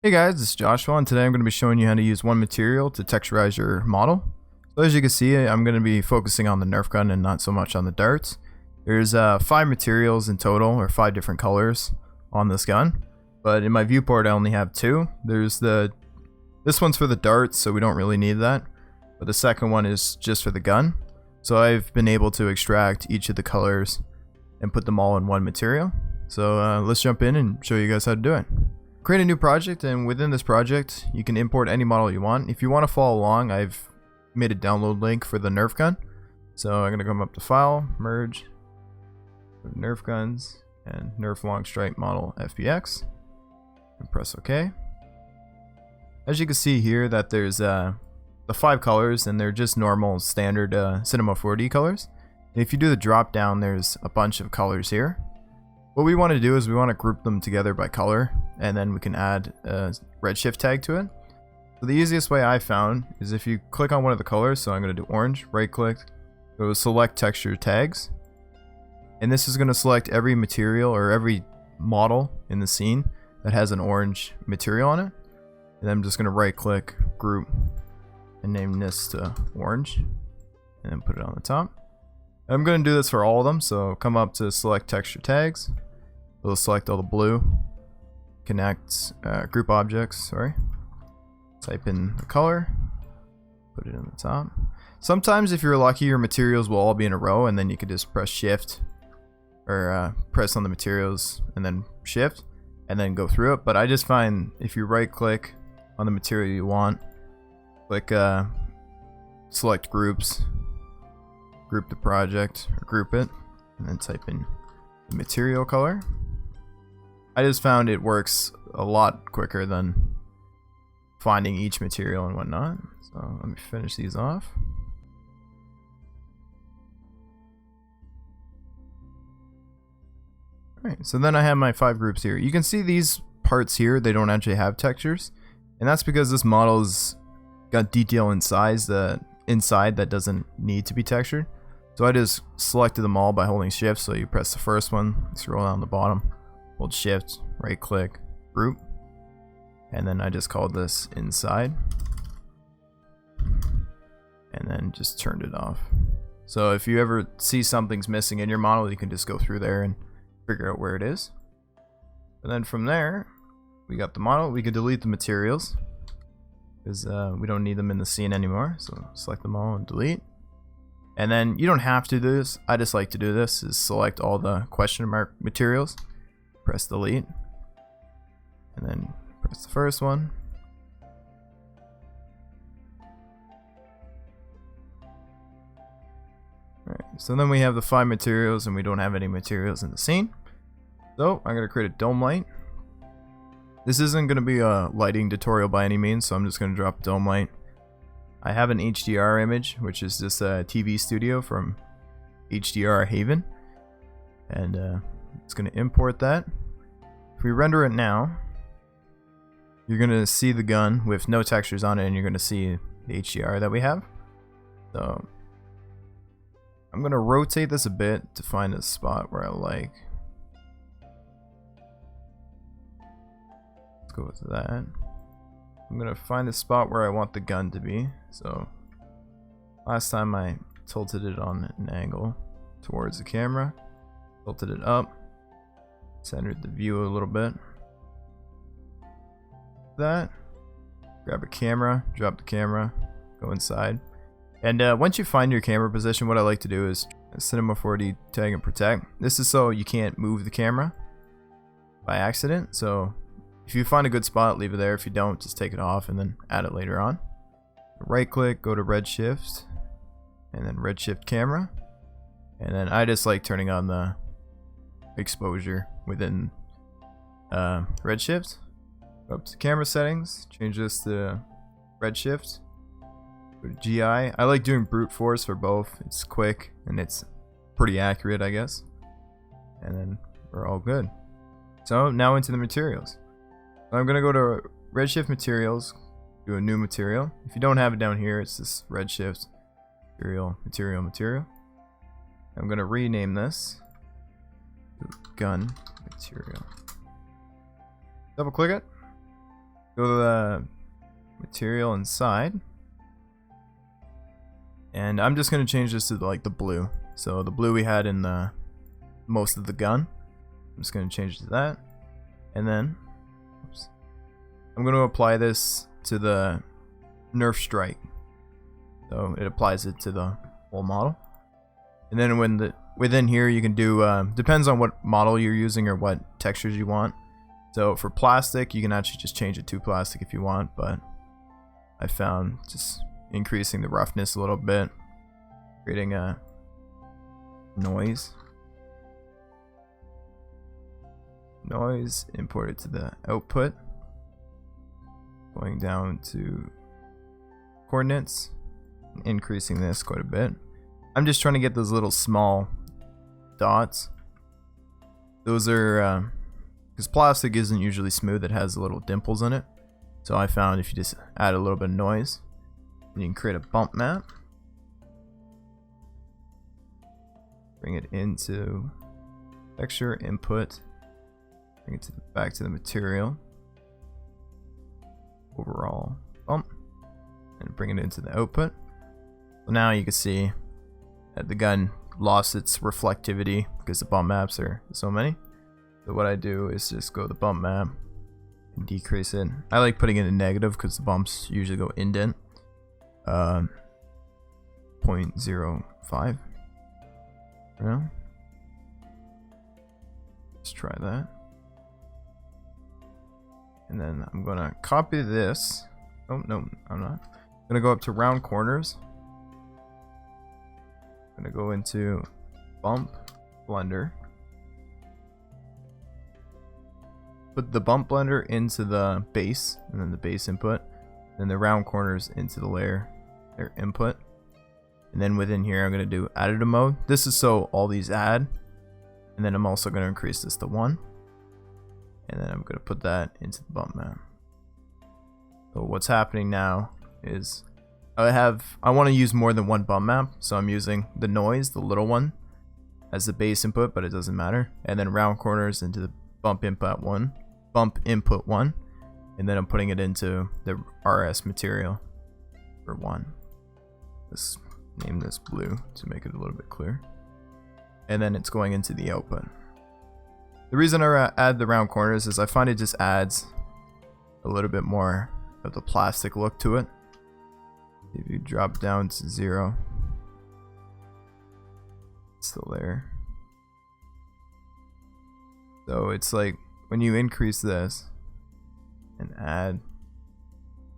Hey guys, this is Joshua, and today I'm going to be showing you how to use one material to texturize your model. So as you can see, I'm going to be focusing on the Nerf gun and not so much on the darts. There's 5 materials in total, or 5 different colors on this gun. But in my viewport I only have 2. This one's for the darts, so we don't really need that. But the second one is just for the gun. So I've been able to extract each of the colors and put them all in one material. So let's jump in and show you guys how to do it. Create a new project, and within this project you can import any model you want. If you want to follow along, I've made a download link for the Nerf gun. So I'm going to come up to File, Merge, Nerf Guns, and Nerf Long Stripe Model FBX, and press OK. As you can see here that there's the 5 colors, and they're just normal standard Cinema 4D colors. And if you do the drop down, there's a bunch of colors here. What we want to do is we want to group them together by color, and then we can add a Redshift tag to it. So the easiest way I found is if you click on one of the colors, so I'm going to do orange, right click, go to select texture tags, and this is going to select every material or every model in the scene that has an orange material on it. And I'm just going to right click, group, and name this to orange, and then put it on the top. I'm going to do this for all of them, so come up to select texture tags. We'll select all the blue, connect group objects, type in the color, put it in the top. Sometimes if you're lucky, your materials will all be in a row, and then you could just press shift or press on the materials and then shift and then go through it. But I just find if you right click on the material you want, click select groups, group the project or group it, and then type in the material color. I just found it works a lot quicker than finding each material and whatnot. So let me finish these off. Alright, so then I have my 5 groups here. You can see these parts here, they don't actually have textures. And that's because this model's got detail inside that doesn't need to be textured. So I just selected them all by holding shift. So you press the first one, scroll down the bottom, hold shift, right click, group, and then I just called this inside, and then just turned it off. So if you ever see something's missing in your model, you can just go through there and figure out where it is. And then from there, we got the model. We could delete the materials because we don't need them in the scene anymore. So select them all and delete. And then you don't have to do this. I just like to do this, is select all the question mark materials, press delete, and then press the first one. Alright, so then we have the 5 materials and we don't have any materials in the scene. So I'm going to create a dome light. This isn't going to be a lighting tutorial by any means, so I'm just going to drop dome light. I have an HDR image, which is just a TV studio from HDR Haven, and it's going to import that. If we render it now, you're going to see the gun with no textures on it, and you're going to see the HDR that we have. So I'm going to rotate this a bit to find a spot where I like. Let's go with that. I'm going to find the spot where I want the gun to be. So last time I tilted it on an angle towards the camera, tilted it up, centered the view a little bit. That, grab a camera, drop the camera, go inside. And once you find your camera position, what I like to do is Cinema 4D tag and protect. This is so you can't move the camera by accident. So if you find a good spot, leave it there. If you don't, just take it off and then add it later on. Right click, go to Redshift, and then Redshift camera. And then I just like turning on the exposure within Redshift. Go up to camera settings, change this to Redshift. Go to GI. I like doing brute force for both. It's quick and it's pretty accurate, I guess. And then we're all good. So now into the materials. I'm going to go to Redshift materials, do a new material. If you don't have it down here, it's this Redshift material. I'm going to rename this to gun material. Double click it. go to the material inside, and I'm just going to change this to like the blue. So the blue we had in the most of the gun, I'm just going to change it to that. And then I'm going to apply this to the Nerf strike, so it applies it to the whole model. And then within here you can do depends on what model you're using or what textures you want. So for plastic, you can actually just change it to plastic if you want, but I found just increasing the roughness a little bit, creating a noise, import it to the output, going down to coordinates, increasing this quite a bit. I'm just trying to get those little small dots. Those are because plastic isn't usually smooth, it has little dimples in it. So I found if you just add a little bit of noise, you can create a bump map, bring it into texture, input, bring it to back to the material, overall bump, and bring it into the output. So now you can see that the gun lost its reflectivity because the bump maps are so many. So what I do is just go to the bump map and decrease it. I like putting it in negative because the bumps usually go indent. 0.05 for now. Let's try that. And then I'm gonna copy this. Oh no, I'm not. I'm gonna go up to round corners. I'm gonna go into bump blender. Put the bump blender into the base, and then the base input, then the round corners into the layer input. And then within here I'm going to do additive mode. This is so all these add, and then I'm also going to increase this to 1, and then I'm going to put that into the bump map. So what's happening now is I want to use more than one bump map, so I'm using the noise, the little one, as the base input, but it doesn't matter, and then round corners into the bump input 1, and then I'm putting it into the RS material for 1. Let's name this blue to make it a little bit clearer. And then it's going into the output. The reason I add the round corners is I find it just adds a little bit more of the plastic look to it. If you drop down to 0, it's still there. So it's like when you increase this and add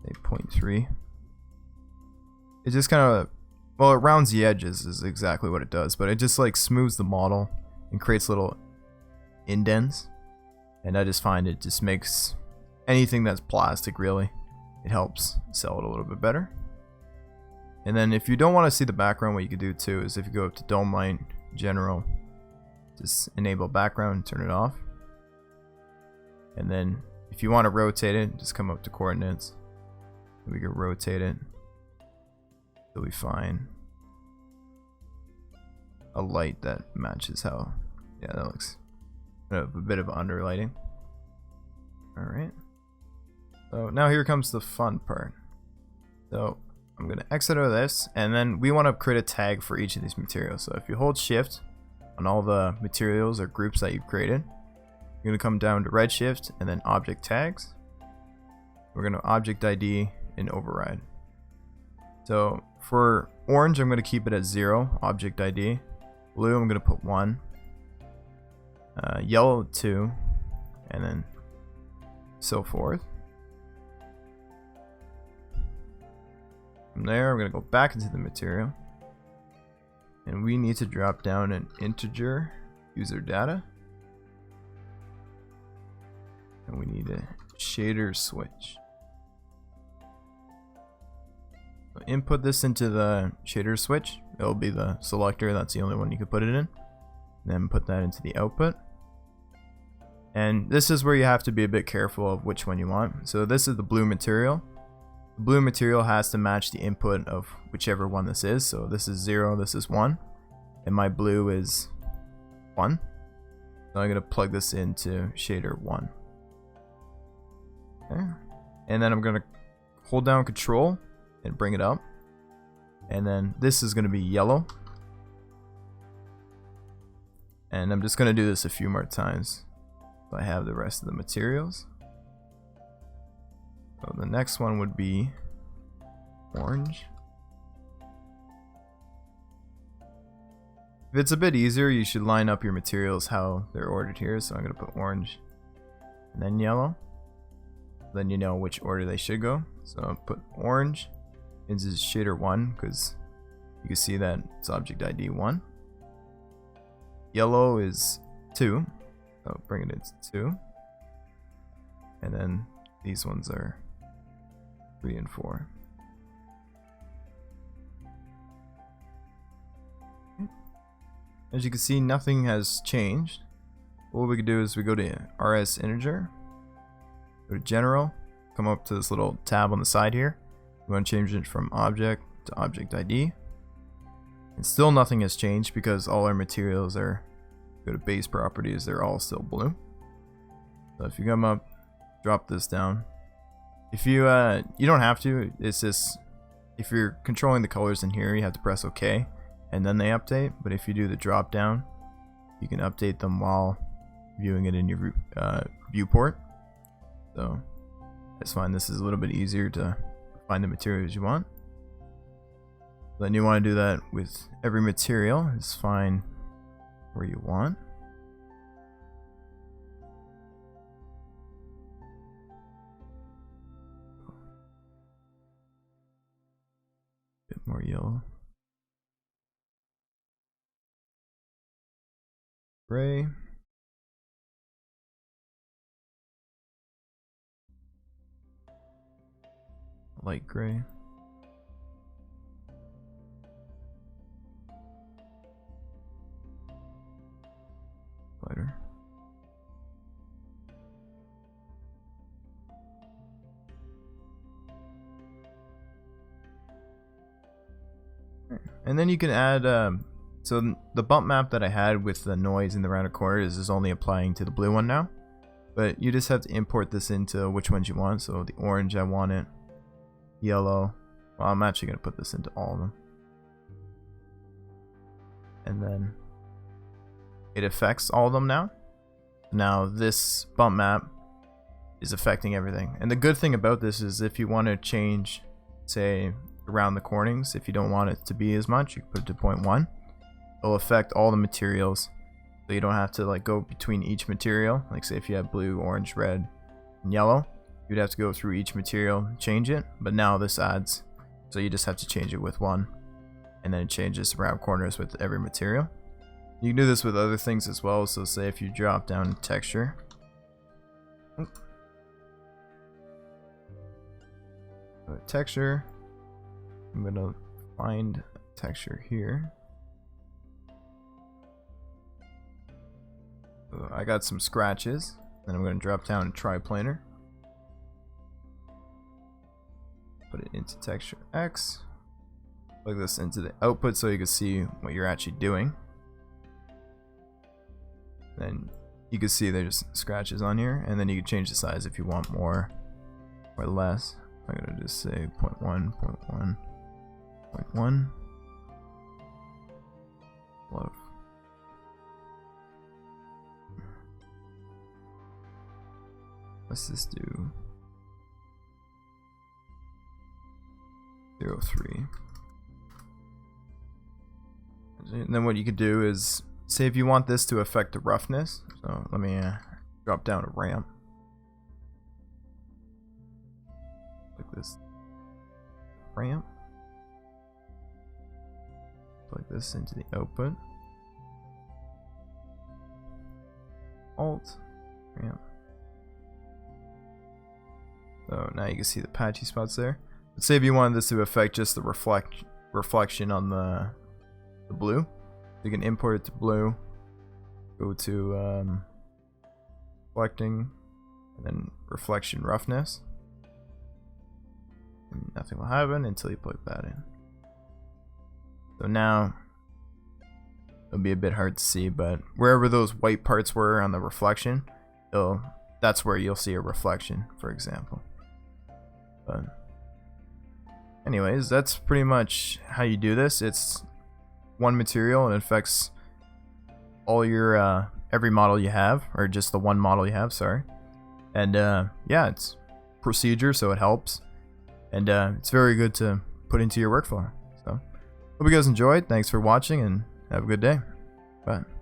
a 0.3, it just kind of, well, it rounds the edges is exactly what it does, but it just like smooths the model and creates little indents. And I just find it just makes anything that's plastic, really, it helps sell it a little bit better. And then if you don't want to see the background, what you could do too is if you go up to dome light, general, just enable background, turn it off. And then if you want to rotate it, just come up to coordinates. We can rotate it. It'll be fine. A light that matches how, yeah, that looks kind of a bit of underlighting. Alright. So now here comes the fun part. So I'm going to exit out of this, and then we want to create a tag for each of these materials. So if you hold shift on all the materials or groups that you've created, you're going to come down to Redshift and then object tags. We're going to object ID and override. So for orange, I'm going to keep it at 0, object ID. Blue, I'm going to put 1. Yellow, 2. And then so forth. From there, I'm going to go back into the material. And we need to drop down an integer user data. And we need a shader switch. So input this into the shader switch. It'll be the selector, that's the only one you can put it in. Then put that into the output. And this is where you have to be a bit careful of which one you want. So this is the blue material. The blue material has to match the input of whichever one this is. So this is 0, this is 1. And my blue is 1. So I'm going to plug this into shader 1. Okay. And then I'm going to hold down Control and bring it up. And then this is going to be yellow. And I'm just going to do this a few more times. So I have the rest of the materials. So the next one would be orange. If it's a bit easier, you should line up your materials how they're ordered here. So I'm going to put orange and then yellow. Then you know which order they should go. So I'll put orange into shader 1 because you can see that it's object ID 1. Yellow is 2. So bring it into 2. And then these ones are 3 and 4. As you can see, nothing has changed. What we could do is we go to RS integer, go to general, come up to this little tab on the side here. We want to change it from object to object ID. And still nothing has changed because all our materials are, go to base properties, they're all still blue. So if you come up, drop this down. If you you don't have to, it's just if you're controlling the colors in here, you have to press OK and then they update. But if you do the drop down, you can update them while viewing it in your viewport. So that's fine. This is a little bit easier to find the materials you want. Then you want to do that with every material. Is find where you want. Bit more yellow. Gray. Light gray. Lighter. And then you can add so the bump map that I had with the noise in the rounded corners is only applying to the blue one now, but you just have to import this into which ones you want. So the orange, I want it. Yellow, well, I'm actually going to put this into all of them. And then it affects all of them now. Now this bump map is affecting everything. And the good thing about this is if you want to change, say, around the cornings, if you don't want it to be as much, you can put it to 0.1. It'll affect all the materials. So you don't have to like go between each material. Like say if you have blue, orange, red, and yellow, you'd have to go through each material and change it. But now this adds, so you just have to change it with one. And then it changes around corners with every material. You can do this with other things as well. So say if you drop down texture. Texture. I'm going to find texture here. So I got some scratches. Then I'm going to drop down triplanar. Put it into texture X. Plug this into the output so you can see what you're actually doing. Then you can see there's scratches on here, and then you can change the size if you want more or less. I'm gonna just say 0.1, 0.1, 0.1. Love. Let's just do 0.3. And then what you could do is, say if you want this to affect the roughness, so let me drop down a ramp. Like this. Ramp. Plug this into the output. Alt. Ramp. So now you can see the patchy spots there. Let's say if you wanted this to affect just the reflection on the blue, you can import it to blue, go to reflecting, and then reflection roughness, and nothing will happen until you plug that in. So now it'll be a bit hard to see, but wherever those white parts were on the reflection, that's where you'll see a reflection, for example. But anyways, that's pretty much how you do this. It's one material and it affects all your every model you have, or just the one model you have, sorry. And yeah, it's procedure, so it helps, and it's very good to put into your workflow. So hope you guys enjoyed. Thanks for watching and have a good day. Bye.